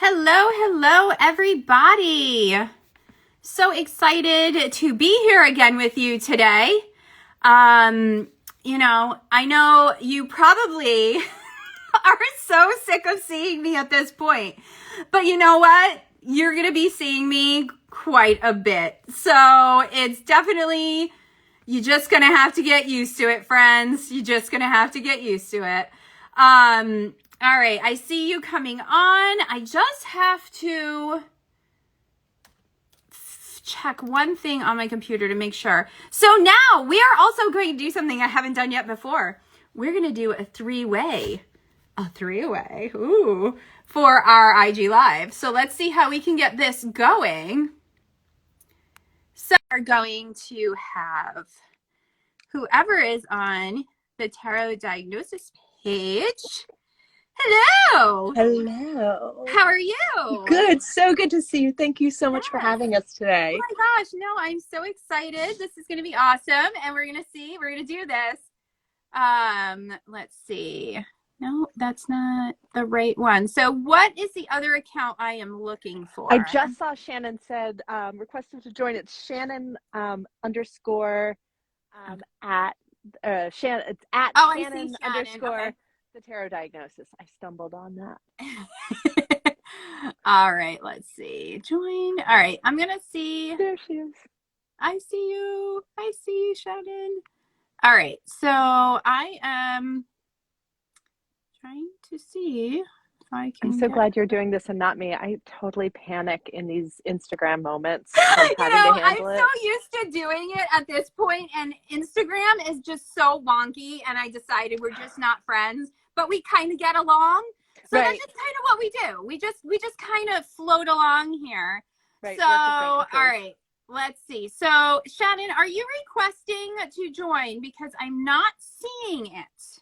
Hello, hello, everybody. So excited to be here again with you today. I know you probably are so sick of seeing me at this point, but you know what? You're going to be seeing me quite a bit. So it's definitely, you're just going to have to get used to it, friends. You're just going to have to get used to it. All right, I see you coming on. I just have to check one thing on my computer to make sure. So now we are also going to do something I haven't done yet before. We're going to do a three-way, for our IG Live. So let's see how we can get this going. So we're going to have whoever is on the tarot diagnosis page. Hello. Hello. How are you? Good. So good to see you. Thank you so much for having us today. Oh my gosh. No, I'm so excited. This is going to be awesome. And we're going to do this. Let's see. No, that's not the right one. So what is the other account I am looking for? I just saw Shannon said requested to join. It's Shannon underscore at Shannon. It's at Shannon underscore okay. the tarot diagnosis. I stumbled on that. All right, let's see. Join. All right, I'm gonna see. There she is. I see you. I see you, Shannon. All right, so I am trying to see if I can. I'm so glad you're doing this and not me. I totally panic in these Instagram moments. I'm so used to doing it at this point, and Instagram is just so wonky, and I decided we're just not friends, but we kind of get along. So right. That's just kind of what we do. We just kind of float along here. Right. So, all right, let's see. So, Shannon, are you requesting to join? Because I'm not seeing it.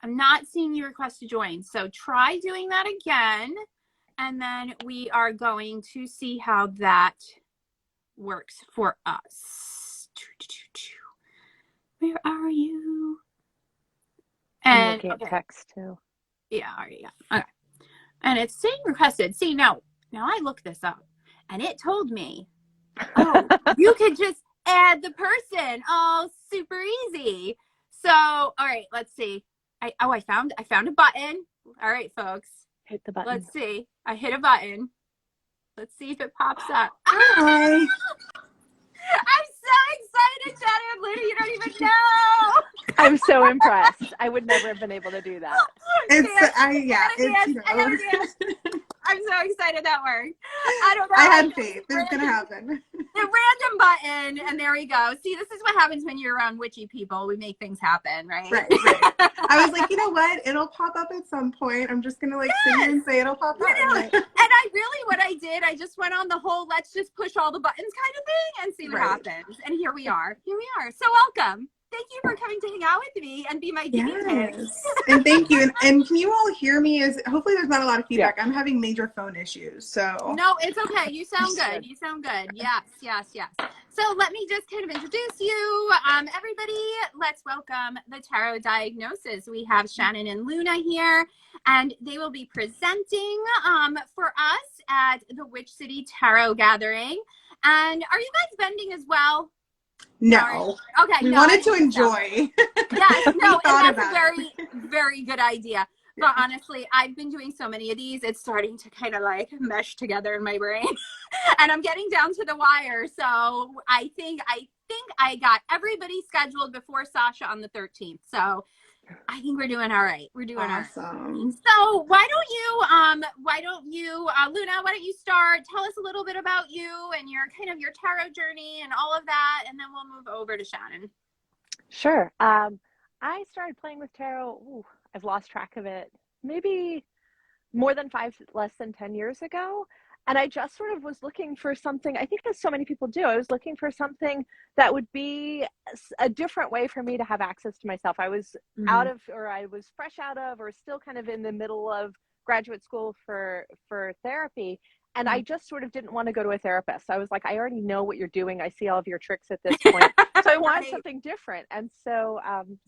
I'm not seeing you request to join. So try doing that again. And then we are going to see how that works for us. Where are you? And looking at text too. Yeah, yeah. Okay. And it's saying requested. See, now I looked this up and it told me, oh, you could just add the person. Oh, super easy. So, all right, let's see. I found a button. All right, folks. Hit the button. Let's see. I hit a button. Let's see if it pops up. Hi. I'm so excited, Shannon and Luna. You don't even know. I'm so impressed. I would never have been able to do that. I'm so excited that worked. I don't know. I had faith. It's going to happen. The random button, and there we go. See, this is what happens when you're around witchy people. We make things happen, right? Right. I was like, you know what? It'll pop up at some point. I'm just going to sit here and say it'll pop up. What I did, I just went on the whole let's just push all the buttons kind of thing and see what happens. And here we are. So welcome. Thank you for coming to hang out with me and be my guinea pig. And thank you. And can you all hear me? Hopefully there's not a lot of feedback. Yeah. I'm having major phone issues. So no, it's okay. You sound good. You sound good. Yes. So let me just kind of introduce you. Everybody, let's welcome the Tarot Diagnosis. We have Shannon and Luna here, and they will be presenting for us at the Witch City Tarot Gathering. And are you guys bending as well? No. Okay. We wanted to enjoy. Yes, no, and that's a very, very good idea. But honestly, I've been doing so many of these, it's starting to kind of mesh together in my brain. And I'm getting down to the wire. So I think I got everybody scheduled before Sasha on the 13th. So I think we're doing all right. We're doing awesome. All right. So why don't you, Luna, why don't you start? Tell us a little bit about you and your tarot journey and all of that. And then we'll move over to Shannon. Sure. I started playing with tarot. I've lost track of it. Maybe less than 10 years ago. And I just sort of was looking for something, I think as so many people do, I was looking for something that would be a different way for me to have access to myself. I was I was fresh out of, or still kind of in the middle of graduate school for therapy. And I just sort of didn't want to go to a therapist. I was like, I already know what you're doing. I see all of your tricks at this point. So I wanted something different. And so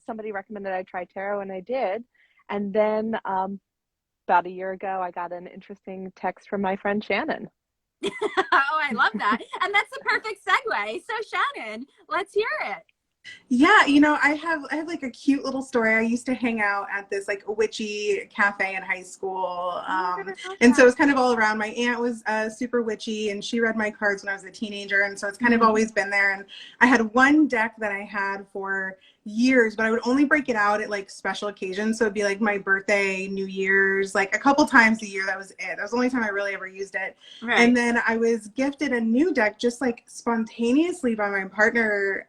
somebody recommended I try tarot, and I did. And then about a year ago, I got an interesting text from my friend Shannon. Oh, I love that. And that's the perfect segue. So Shannon, let's hear it. Yeah, I have like a cute little story. I used to hang out at this like witchy cafe in high school. And so it was kind of all around. My aunt was super witchy and she read my cards when I was a teenager. And so it's kind of always been there. And I had one deck that I had for years, but I would only break it out at like special occasions. So it'd be like my birthday, New Year's, like a couple times a year. That was it. That was the only time I really ever used it. Right. And then I was gifted a new deck just like spontaneously by my partner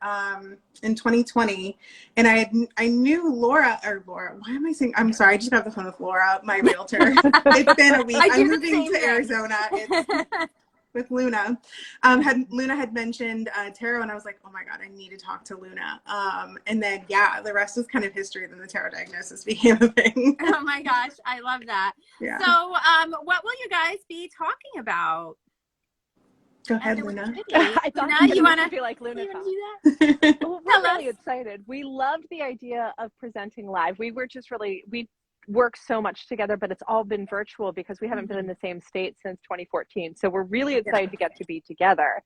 in 2020. And I knew Laura, why am I saying, I'm sorry, I just got off the phone with Laura, my realtor. It's been a week. I'm moving to Arizona. It's with Luna. Luna had mentioned tarot, and I was like, oh my God, I need to talk to Luna. And then, yeah, the rest is kind of history. Then the tarot diagnosis became a thing. Oh my gosh, I love that. Yeah. So, what will you guys be talking about? Go ahead, Luna. I thought you want to feel like Luna do that? Well, we're really excited. We loved the idea of presenting live. We work so much together, but it's all been virtual because we haven't been in the same state since 2014. So we're really excited to get to be together.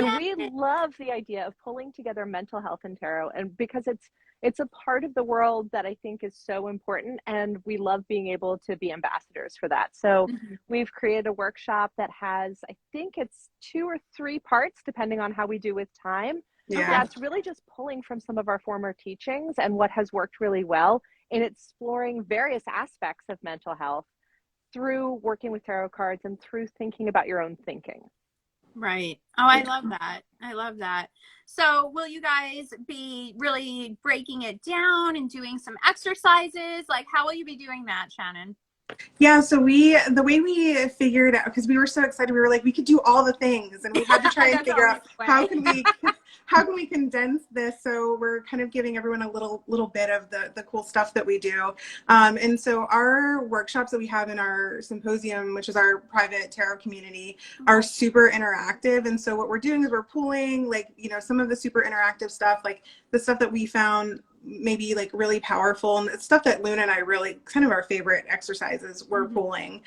We love the idea of pulling together mental health and tarot, and because it's a part of the world that I think is so important, and we love being able to be ambassadors for that. So we've created a workshop that has, I think it's 2 or 3 parts, depending on how we do with time. Yeah, it's really just pulling from some of our former teachings and what has worked really well in exploring various aspects of mental health through working with tarot cards and through thinking about your own thinking. Right. Oh, I love that. I love that. So will you guys be really breaking it down and doing some exercises? Like, how will you be doing that, Shannon? Yeah, so the way we figured out, because we were so excited, we were like, we could do all the things, and we had to try and figure out how can we condense this. So we're kind of giving everyone a little bit of the cool stuff that we do. And so our workshops that we have in our symposium, which is our private tarot community, are super interactive. And so what we're doing is we're pulling like, some of the super interactive stuff, like the stuff that we found maybe like really powerful, and it's stuff that Luna and I really kind of our favorite exercises we're pulling.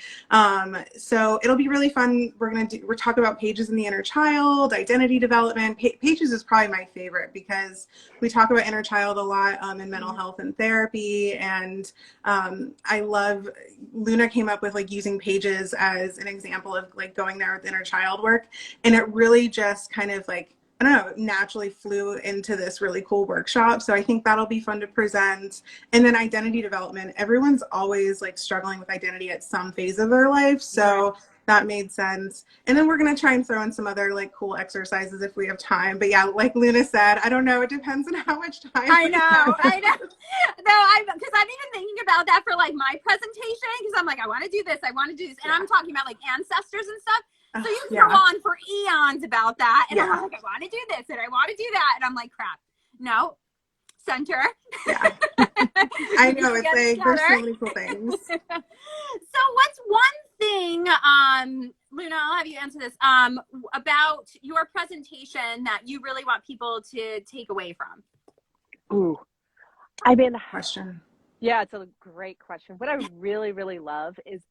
So it'll be really fun. We're talking about pages in the inner child, identity development. Pages is probably my favorite because we talk about inner child a lot in mental health and therapy. And I love, Luna came up with like using pages as an example of like going there with inner child work. And it really just kind of like, I don't know, naturally flew into this really cool workshop. So I think that'll be fun to present. And then identity development, everyone's always like struggling with identity at some phase of their life. So that made sense. And then we're going to try and throw in some other like cool exercises if we have time. But yeah, like Luna said, I don't know. It depends on how much time. I know. No, because I'm even thinking about that for like my presentation, because I'm like, I want to do this. And I'm talking about like ancestors and stuff. So you can go on for eons about that. And I'm like, I want to do this and I want to do that. And I'm like, crap. No. Center. Yeah. I know. It's like, there's so many cool things. So what's one thing, Luna, I'll have you answer this, about your presentation that you really want people to take away from? Ooh. I mean, question. Yeah, it's a great question. What I really, really love is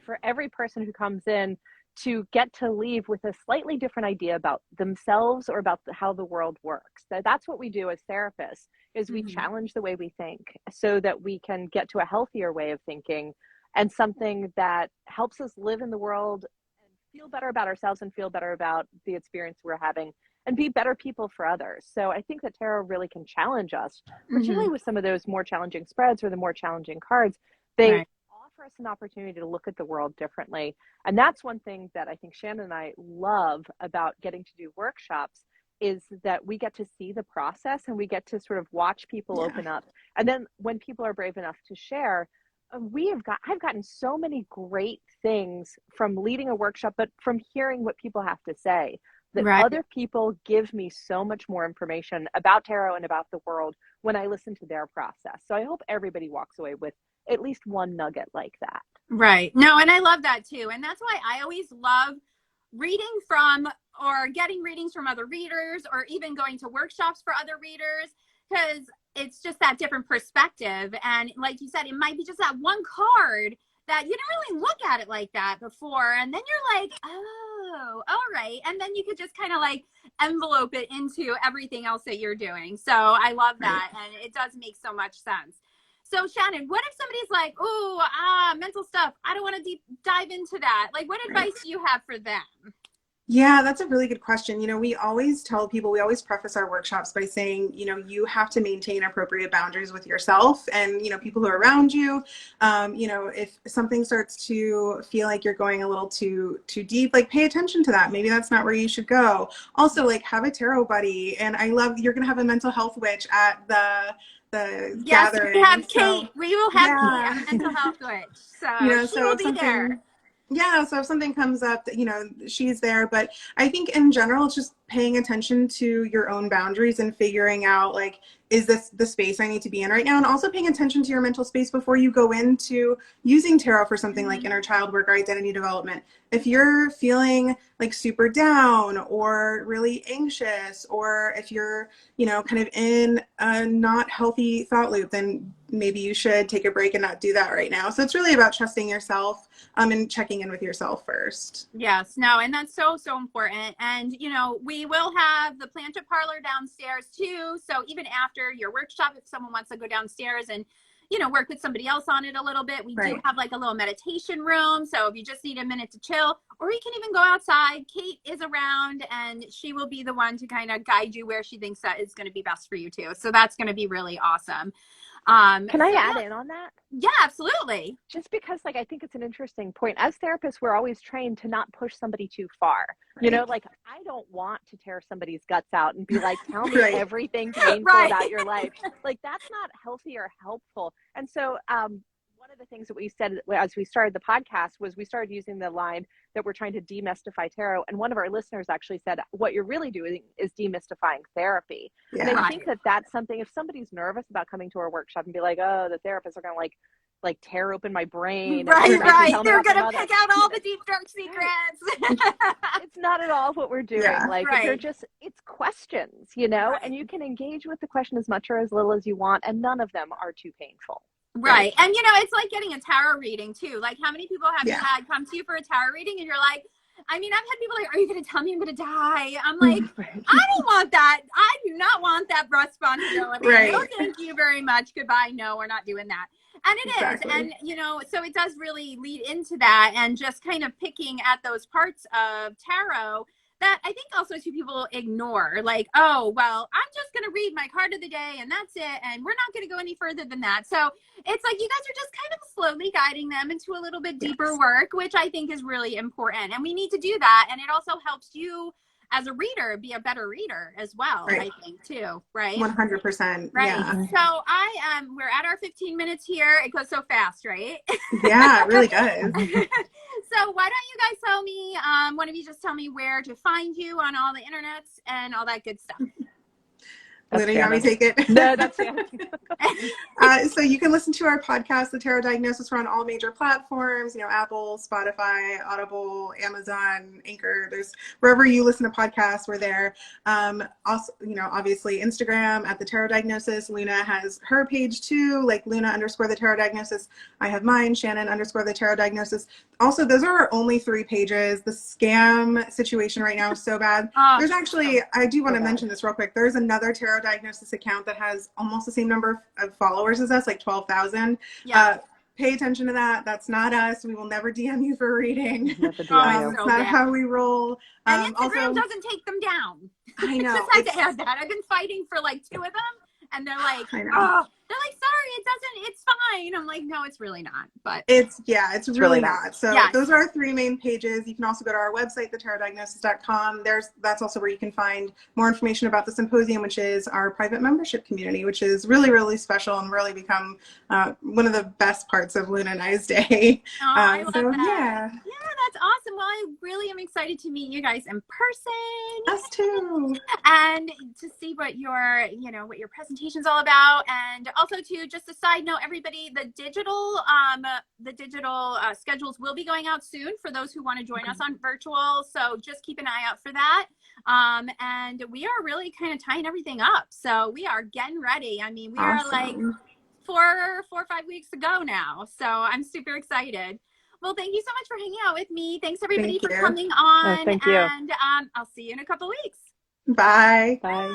for every person who comes in to get to leave with a slightly different idea about themselves or about how the world works. That's what we do as therapists, is we challenge the way we think so that we can get to a healthier way of thinking and something that helps us live in the world and feel better about ourselves and feel better about the experience we're having and be better people for others. So I think that tarot really can challenge us, particularly with some of those more challenging spreads or the more challenging cards. They offer us an opportunity to look at the world differently. And that's one thing that I think Shannon and I love about getting to do workshops, is that we get to see the process and we get to sort of watch people open up. And then when people are brave enough to share, I've gotten so many great things from leading a workshop, but from hearing what people have to say, that other people give me so much more information about tarot and about the world when I listen to their process. So I hope everybody walks away with at least one nugget like that. Right. No, and I love that too. And that's why I always love reading from or getting readings from other readers, or even going to workshops for other readers, because it's just that different perspective. And like you said, it might be just that one card that you didn't really look at it like that before. And then you're like, oh, all right. And then you could just kind of like envelope it into everything else that you're doing. So I love that. Right. And it does make so much sense. So Shannon, what if somebody's like, oh, mental stuff, I don't want to deep dive into that. Like, what advice do you have for them? Yeah, that's a really good question. You know, we always tell people, we always preface our workshops by saying, you know, you have to maintain appropriate boundaries with yourself and, you know, people who are around you. You know, if something starts to feel like you're going a little too deep, like pay attention to that. Maybe that's not where you should go. Also, like have a tarot buddy. And I love, you're going to have a mental health witch at the yes, gathering. We have so, Kate. We will have Kate, a mental health witch. So you know, she will be there. Yeah, so if something comes up, you know, she's there. But I think in general, it's just paying attention to your own boundaries and figuring out, like, is this the space I need to be in right now? And also paying attention to your mental space before you go into using tarot for something like inner child work or identity development. If you're feeling like super down or really anxious, or if you're, you know, kind of in a not healthy thought loop, then maybe you should take a break and not do that right now. So it's really about trusting yourself and checking in with yourself first. Yes, no, and that's so important. And, you know, we will have the planter parlor downstairs too. So even after your workshop, if someone wants to go downstairs and, you know, work with somebody else on it a little bit, we do have like a little meditation room. So if you just need a minute to chill, or you can even go outside, Kate is around and she will be the one to kind of guide you where she thinks that is going to be best for you too. So that's going to be really awesome. Can I add in on that? Yeah, absolutely. Just because, like, I think it's an interesting point. As therapists, we're always trained to not push somebody too far. You know, like, I don't want to tear somebody's guts out and be like, tell me everything painful about your life. Like, that's not healthy or helpful. And so one of the things that we said as we started the podcast was we started using the line that we're trying to demystify tarot. And one of our listeners actually said, what you're really doing is demystifying therapy. Yeah. And I think that that's something, if somebody's nervous about coming to our workshop and be like, oh, the therapists are going to like tear open my brain. Right. They're going to pick out all the deep, dark secrets. It's not at all what we're doing. They're just, it's questions, you know, and you can engage with the question as much or as little as you want. And none of them are too painful. Right. And, you know, it's like getting a tarot reading too. Like, how many people have you had come to you for a tarot reading and you're like, I mean, I've had people like, are you going to tell me I'm going to die? I'm like, I don't want that. I do not want that responsibility. No, thank you very much. Goodbye. No, we're not doing that. And it is. And, you know, so it does really lead into that, and just kind of picking at those parts of tarot that I think also two people ignore. Like, oh, well, I'm just going to read my card of the day and that's it. And we're not going to go any further than that. So it's like you guys are just kind of slowly guiding them into a little bit deeper work, which I think is really important. And we need to do that. And it also helps you as a reader be a better reader as well, I think too, right? 100%. Right. Yeah. So we're at our 15 minutes here. It goes so fast, right? Yeah, it really does. So why don't you guys tell me, one of you just tell me where to find you on all the internets and all that good stuff. Luna, you want me to take it? No, that's so you can listen to our podcast, The Tarot Diagnosis. We're on all major platforms, you know, Apple, Spotify, Audible, Amazon, Anchor. There's wherever you listen to podcasts, we're there. Also, you know, obviously Instagram at The Tarot Diagnosis. Luna has her page too, like Luna_The Tarot Diagnosis. I have mine, Shannon_The Tarot Diagnosis. Also, those are our only 3 pages. The scam situation right now is so bad. There's actually, I do want to mention this real quick. There's another tarot diagnosis account that has almost the same number of followers as us, like 12,000. Pay attention to that. That's not us. We will never DM you for a reading. It's not how we roll. And Instagram doesn't take them down. I know. Just had to add that. I've been fighting for like 2 of them, and they're like, they're like, sorry, it's fine. I'm like, no, it's really not. But it's really not. So those are our 3 main pages. You can also go to our website, thetarotdiagnosis.com. That's also where you can find more information about the symposium, which is our private membership community, which is really, really special and really become one of the best parts of Luna and I's day. I love that. Yeah, that's awesome. Well, I really am excited to meet you guys in person. Us too. And to see what your presentation's all about. And also too, just a side note, everybody, the digital schedules will be going out soon for those who want to join us on virtual. So just keep an eye out for that. And we are really kind of tying everything up. So we are getting ready. I mean, we are like 4 or 5 weeks ago now. So I'm super excited. Well, thank you so much for hanging out with me. Thanks everybody for coming on. Thank you. And I'll see you in a couple weeks. Bye. Bye.